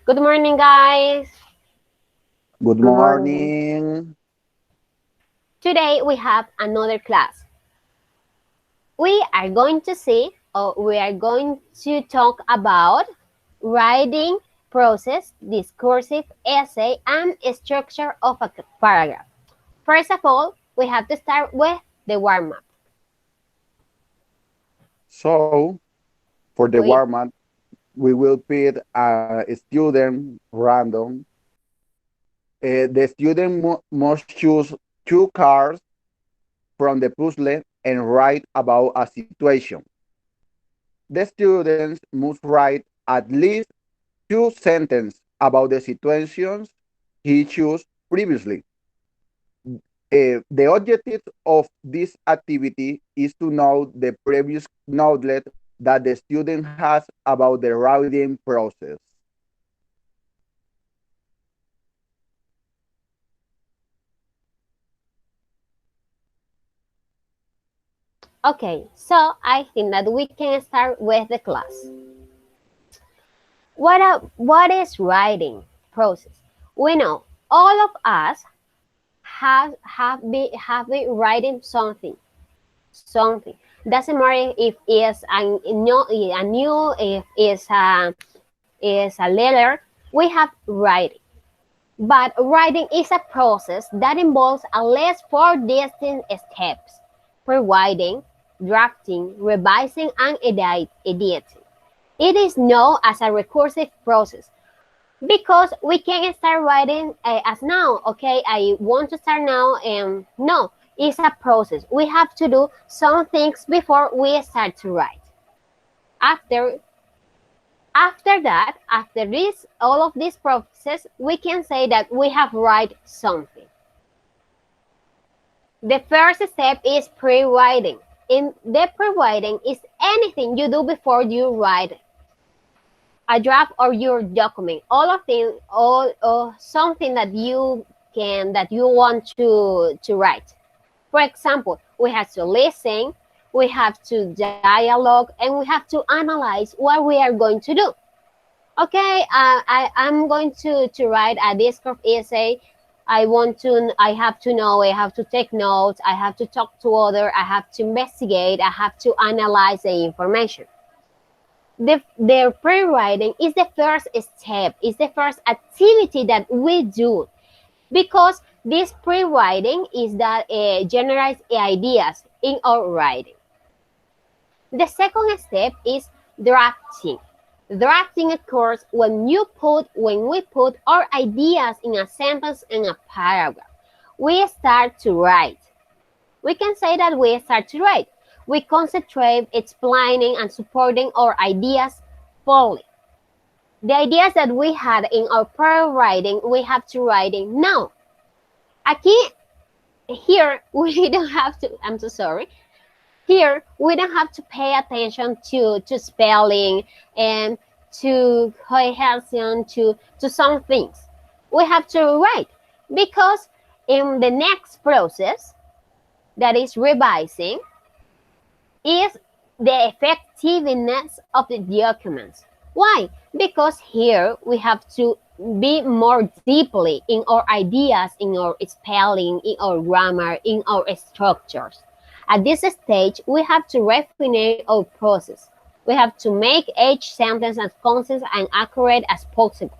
Good morning, guys. Good Good morning. morning. Today we have another class. We are going to see, or we are going to talk about writing process, discursive essay, and structure of a paragraph. First of all, we have to start with the warm up. So, for the We warm-up, we will pick a student random. The student must choose two cards from the puzzle and write about a situation. The students must write at least two sentences about the situations he chose previously. The objective of this activity is to know the previous knowledge that the student has about the writing process. okay, so I think that we can start with the class. What is writing process? We know all of us have been writing something. Doesn't matter if it's a new if it's a letter. We have writing, but writing is a process that involves at least four distinct steps: pre-writing, drafting, revising, and editing. It is known as a recursive process because we can start writing as now. Okay, I want to start now, and no, it's a process. We have to do some things before we start to write. After after that after this all of this process, we can say that we have write something. The first step is pre-writing. In the pre-writing is anything you do before you write a draft or your document, all of things, all or something that you want to write. For example, we have to listen, we have to dialogue, and we have to analyze what we are going to do. Okay, I'm going to write a discourse essay. I have to know, I have to take notes, I have to talk to other, I have to investigate, I have to analyze the information. The pre-writing is the first step, is the first activity that we do, because this pre-writing is that generates ideas in our writing. The second step is drafting. Drafting occurs when we put our ideas in a sentence and a paragraph. We start to write. We can say that we start to write. We concentrate explaining and supporting our ideas fully. The ideas that we had in our prior writing, we have to writing now. Aquí, here, we don't have to, I'm so sorry. Here, we don't have to pay attention to spelling and to cohesion, to some things. We have to write because in the next process, that is revising, is the effectiveness of the documents. Why? Because here we have to be more deeply in our ideas, in our spelling, in our grammar, in our structures. At this stage, we have to refine our process. We have to make each sentence as concise and accurate as possible.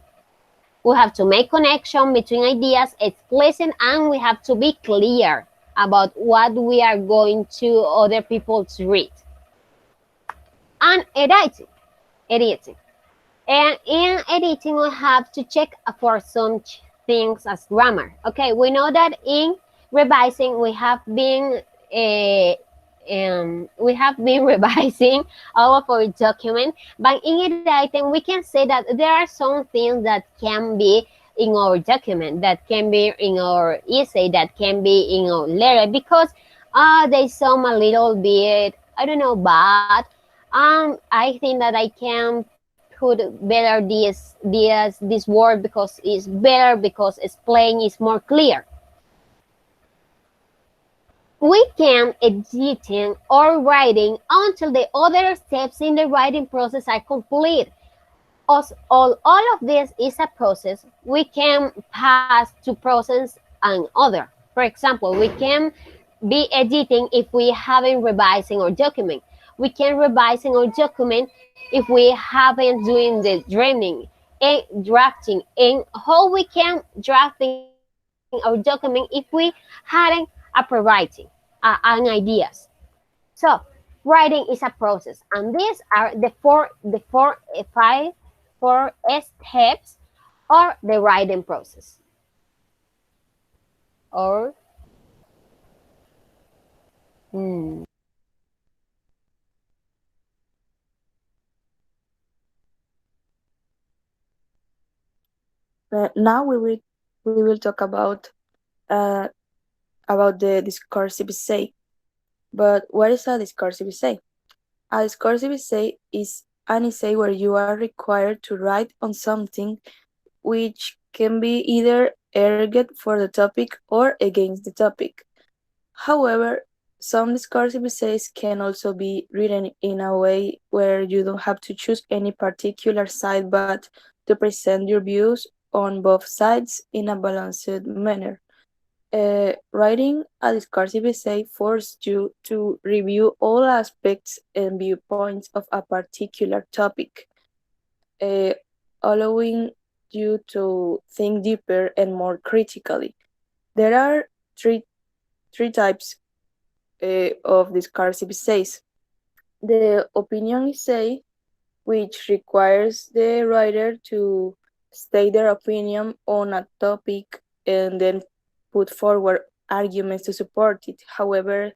We have to make connection between ideas explicit, and we have to be clear about what we are going to other people to read. And editing. And in editing, we have to check for some things as grammar. Okay, we know that in revising we have been revising all of our document, but in editing we can say that there are some things that can be in our document, that can be in our essay, that can be in our letter, because they sound a little bit, I don't know, bad. I think that I can put better this word because it's better, because explain is more clear. We can editing or writing until the other steps in the writing process are complete. All of this is a process. We can pass to process and other. For example, we can be editing if we haven't revising our document. We can revising our document if we haven't doing the dreaming and drafting, and how we can drafting our document if we hadn't a pre-writing and ideas. So writing is a process, and these are the four steps or the writing process. Or hmm, Now we will talk uh, about the discursive essay. But what is a discursive essay? A discursive essay is an essay where you are required to write on something which can be either argued for the topic or against the topic. However, some discursive essays can also be written in a way where you don't have to choose any particular side but to present your views on both sides in a balanced manner. Writing a discursive essay forces you to review all aspects and viewpoints of a particular topic, uh, allowing you to think deeper and more critically. There are three, three types of discursive essays. The opinion essay, which requires the writer to state their opinion on a topic and then put forward arguments to support it. However,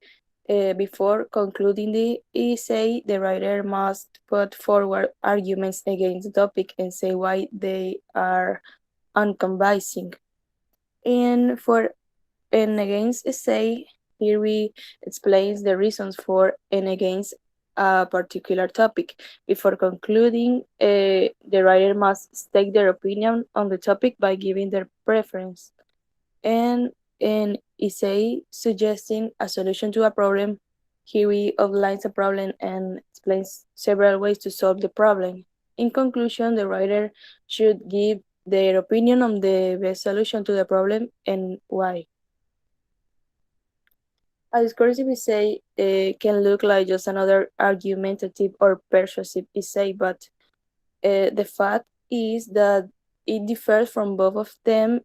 before concluding the essay, the writer must put forward arguments against the topic and say why they are unconvincing. And for and against essay, here we explains the reasons for and against a particular topic. Before concluding, the writer must state their opinion on the topic by giving their preference. And an essay suggesting a solution to a problem, here we outlines a problem and explains several ways to solve the problem. In conclusion, the writer should give their opinion on the best solution to the problem and why. A discursive essay can look like just another argumentative or persuasive essay, but the fact is that it differs from both of them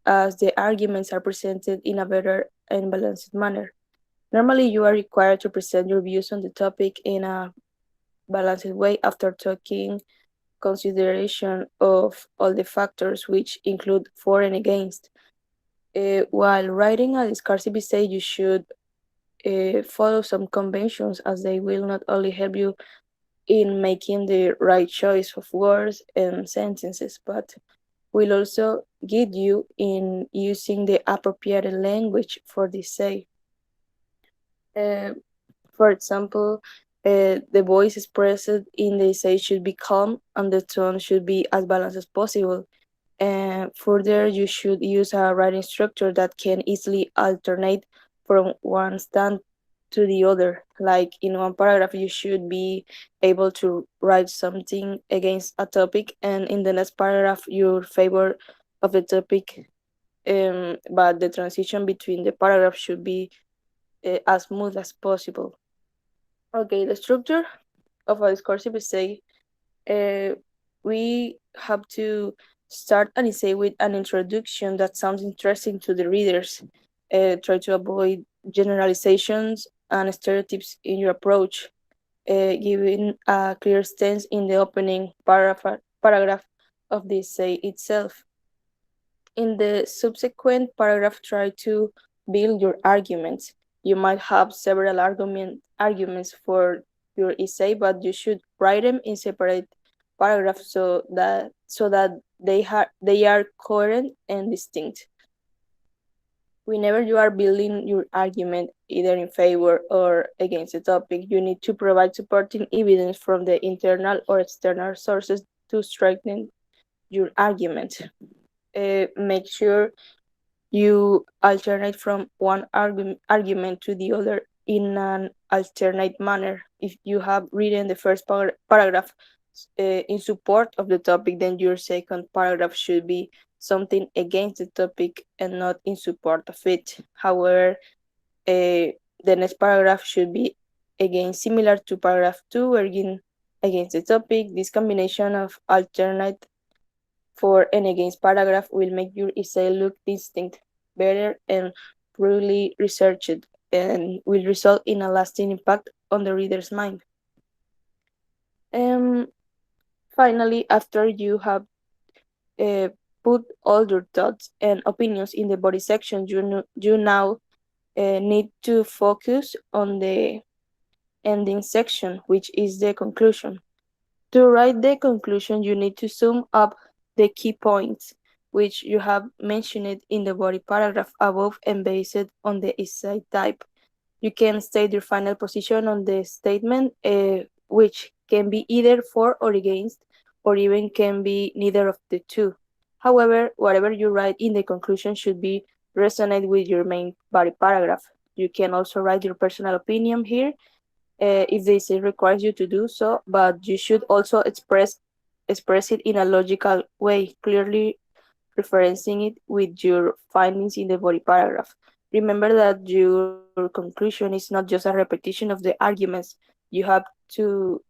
as the arguments are presented in a better and balanced manner. Normally, you are required to present your views on the topic in a balanced way after taking consideration of all the factors which include for and against. While writing a discursive essay, you should follow some conventions as they will not only help you in making the right choice of words and sentences, but will also guide you in using the appropriate language for the say. Uh, for example, the voice expressed in the essay should be calm and the tone should be as balanced as possible. And further, you should use a writing structure that can easily alternate from one stand to the other. Like in one paragraph, you should be able to write something against a topic, and in the next paragraph, your favor of the topic. But the transition between the paragraphs should be as smooth as possible. Okay, the structure of a discursive essay, uh, we have to start an essay with an introduction that sounds interesting to the readers. Try to avoid generalizations and stereotypes in your approach, giving a clear stance in the opening paragraph of the essay itself. In the subsequent paragraph, try to build your arguments. You might have several arguments for your essay, but you should write them in separate paragraphs so that they are coherent and distinct. Whenever you are building your argument either in favor or against the topic, you need to provide supporting evidence from the internal or external sources to strengthen your argument. Make sure you alternate from one argument to the other in an alternate manner. If you have written the first paragraph in support of the topic, then your second paragraph should be something against the topic and not in support of it. However, the next paragraph should be again similar to paragraph 2, again against the topic. This combination of alternate for and against paragraph will make your essay look distinct, better, and truly researched, and will result in a lasting impact on the reader's mind. Um, Finally, after you have uh, put all your thoughts and opinions in the body section, you now need to focus on the ending section, which is the conclusion. To write the conclusion, you need to sum up the key points which you have mentioned in the body paragraph above and base it on the essay type. You can state your final position on the statement, which can be either for or against, or even can be neither of the two. However, whatever you write in the conclusion should be resonate with your main body paragraph. You can also write your personal opinion here if the essay requires you to do so, but you should also express it in a logical way, clearly referencing it with your findings in the body paragraph. Remember that your conclusion is not just a repetition of the arguments you have to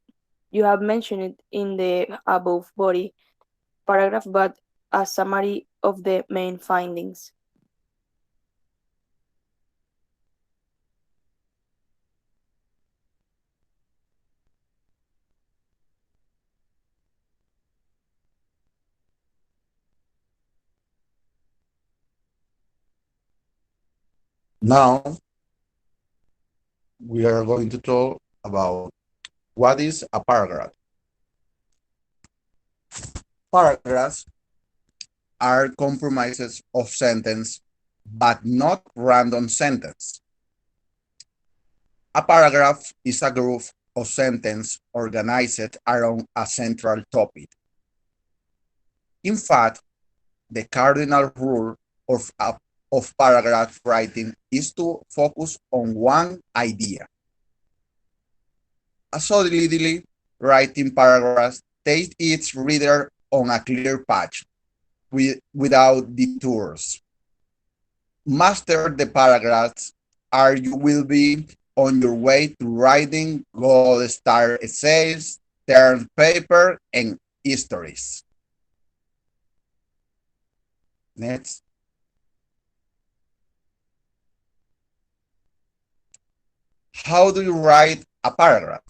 you have mentioned it in the above body paragraph, but a summary of the main findings. Now we are going to talk about what is a paragraph. Paragraphs are compromises of sentence, but not random sentence. A paragraph is a group of sentences organized around a central topic. In fact, the cardinal rule of paragraph writing is to focus on one idea. A solidly writing paragraph takes its reader on a clear path without detours. Master the paragraphs, or you will be on your way to writing gold star essays, term paper, and histories. Next. How do you write a paragraph?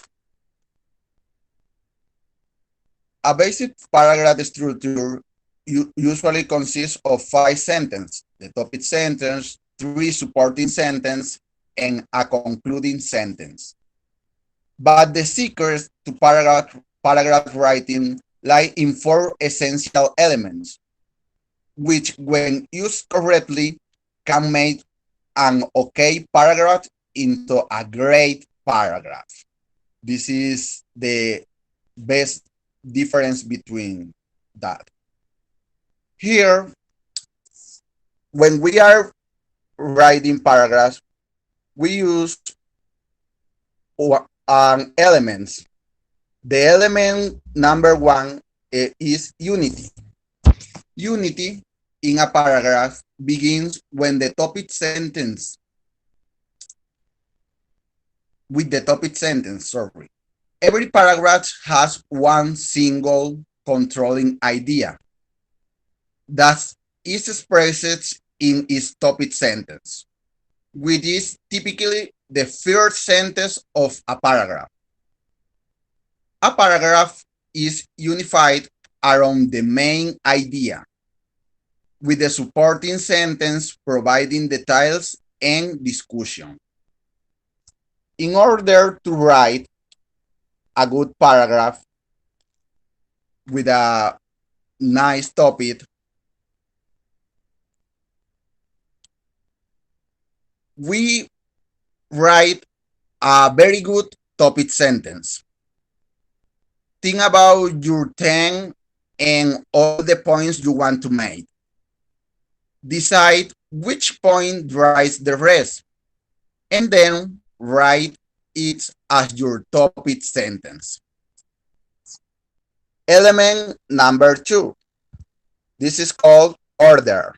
A basic paragraph structure usually consists of 5 sentences: the topic sentence, 3 supporting sentences, and a concluding sentence. But the secret to paragraph writing lie in 4 essential elements, which, when used correctly, can make an okay paragraph into a great paragraph. This is the best difference between that. Here, when we are writing paragraphs, we use elements. The element number 1 is unity. Unity in a paragraph begins when the topic sentence with the topic sentence, sorry. Every paragraph has one single controlling idea that is expressed in its topic sentence, which is typically the first sentence of a paragraph. A paragraph is unified around the main idea, with the supporting sentence providing details and discussion. In order to write a good paragraph with a nice topic, we write a very good topic sentence. Think about your 10 and all the points you want to make. Decide which point drives the rest, and then write it as your topic sentence. Element number 2. This is called order.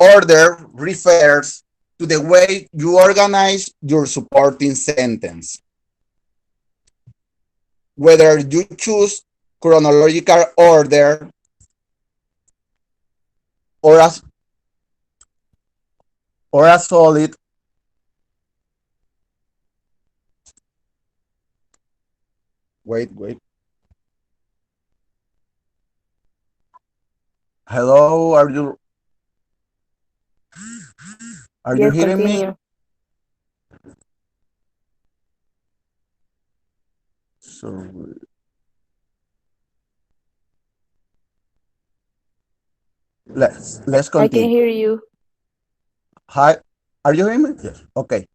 Order refers to the way you organize your supporting sentence. Whether you choose chronological order or a solid. Wait. Hello, are you Yes, hearing me? continue. So let's I can continue. hear you. Hi, are you hearing me? Yes. Okay,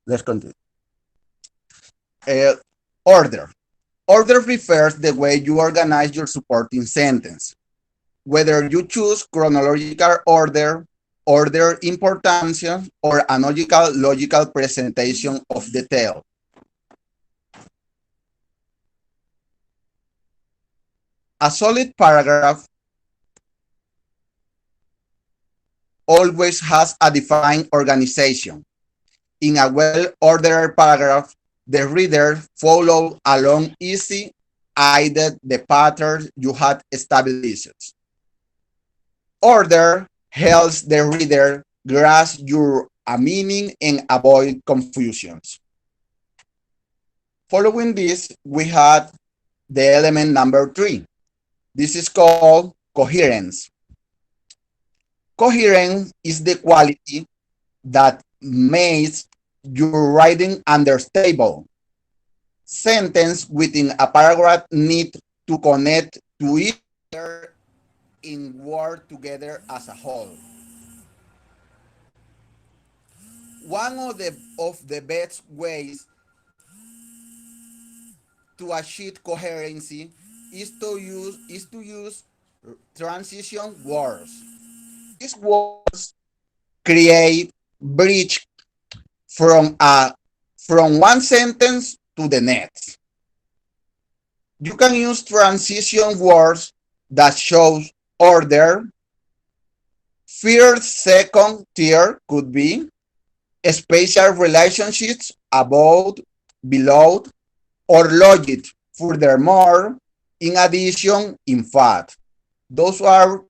let's continue. Uh, Order. Order refers the way you organize your supporting sentence. Whether you choose chronological order, order importance, or analogical logical presentation of detail. A solid paragraph always has a defined organization. In a well-ordered paragraph, the reader follows along easy, aided the pattern you had established. Order helps the reader grasp your meaning and avoid confusions. Following this, we had the element number 3. This is called coherence. Coherence is the quality that makes your writing understandable. Sentence within a paragraph need to connect to each other in word together as a whole. One of the best ways to achieve coherency is to use transition words. These words create bridge from a from one sentence to the next. You can use transition words that shows order. First, second tier could be spatial relationships above, below, or logic. Furthermore, in addition, in fact, those are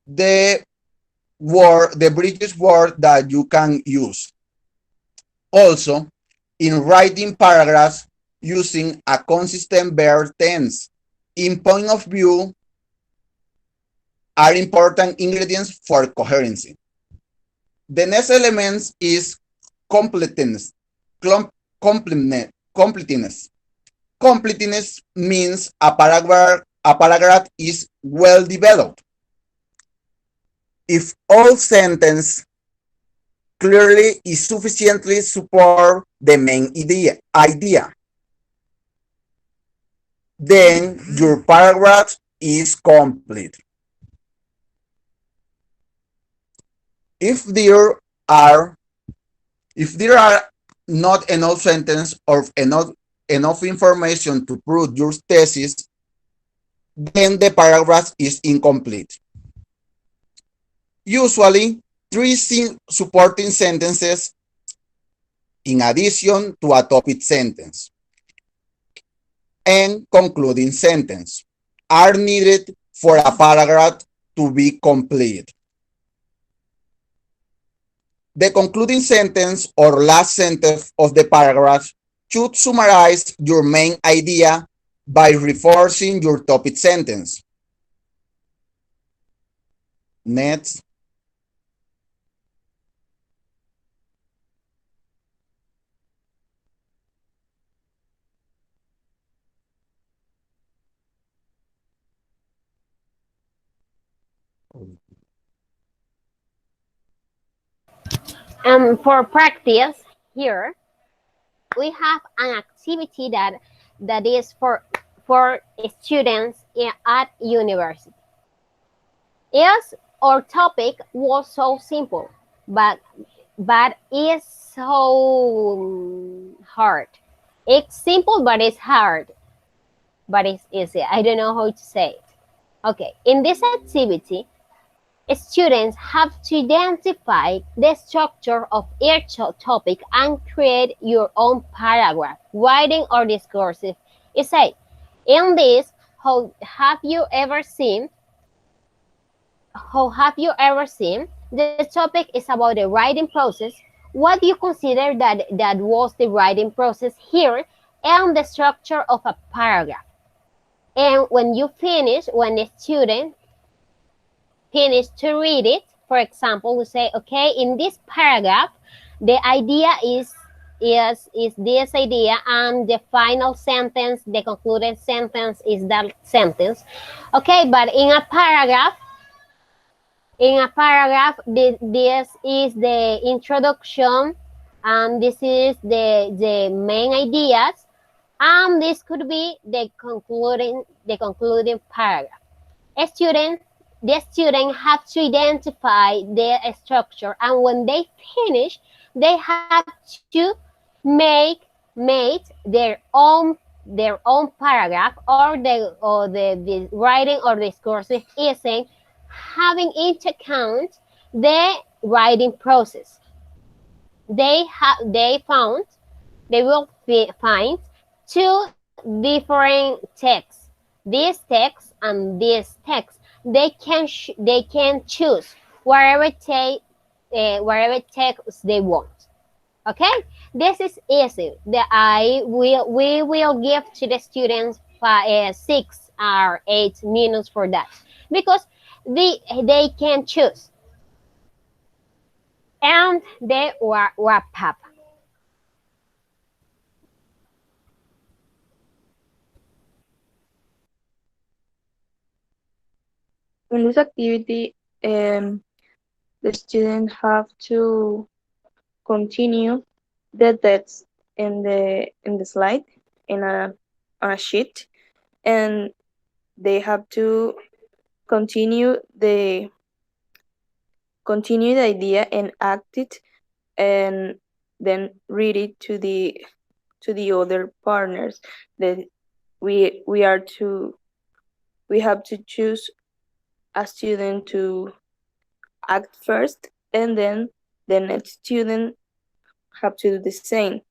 the the British word that you can use. Also, in writing paragraphs using a consistent verb tense. In point of view, are important ingredients for coherency. The next element is completeness. Completeness. Completeness means a paragraph is well developed. If all sentence clearly is sufficiently support the main idea, then your paragraph is complete. If there are if there are not enough sentences or enough information to prove your thesis, then the paragraph is incomplete. Usually, three supporting sentences in addition to a topic sentence and concluding sentence are needed for a paragraph to be complete. The concluding sentence or last sentence of the paragraph should summarize your main idea by reinforcing your topic sentence. Next. For practice here, we have an activity that is for students at university. Yes, our topic was so simple, but it's so hard. It's simple, but it's hard. but it's easy. I don't know how to say it. Okay, in this activity, students have to identify the structure of each topic and create your own paragraph, writing or discursive essay. In this, how have you ever seen? The topic is about the writing process. What do you consider that was the writing process here and the structure of a paragraph? And when you finish, when the student finish to read it, for example, we say, okay, in this paragraph, the idea is this idea, and the final sentence, the concluded sentence is that sentence. Okay, but this is the introduction, and this is the main ideas, and this could be the concluding paragraph. The student have to identify the structure, and when they finish, they have to make their own paragraph, or the writing or discursive essay, having into account the writing process. They will find two different texts. This text and this text. They can choose whatever text they want. Okay, this is easy. We will give to the students 6 or 8 minutes for that, because they can choose, and they wrap up. In this activity, the student have to continue the text in the slide in a on a sheet, and they have to continue the idea and act it, and then read it to the other partners. That we are to we have to choose a student to act first, and then the next student have to do the same.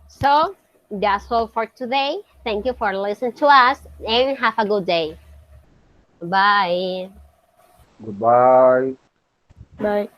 So that's all for today. Thank you for listening to us, and have a good day. Bye. Goodbye. Bye.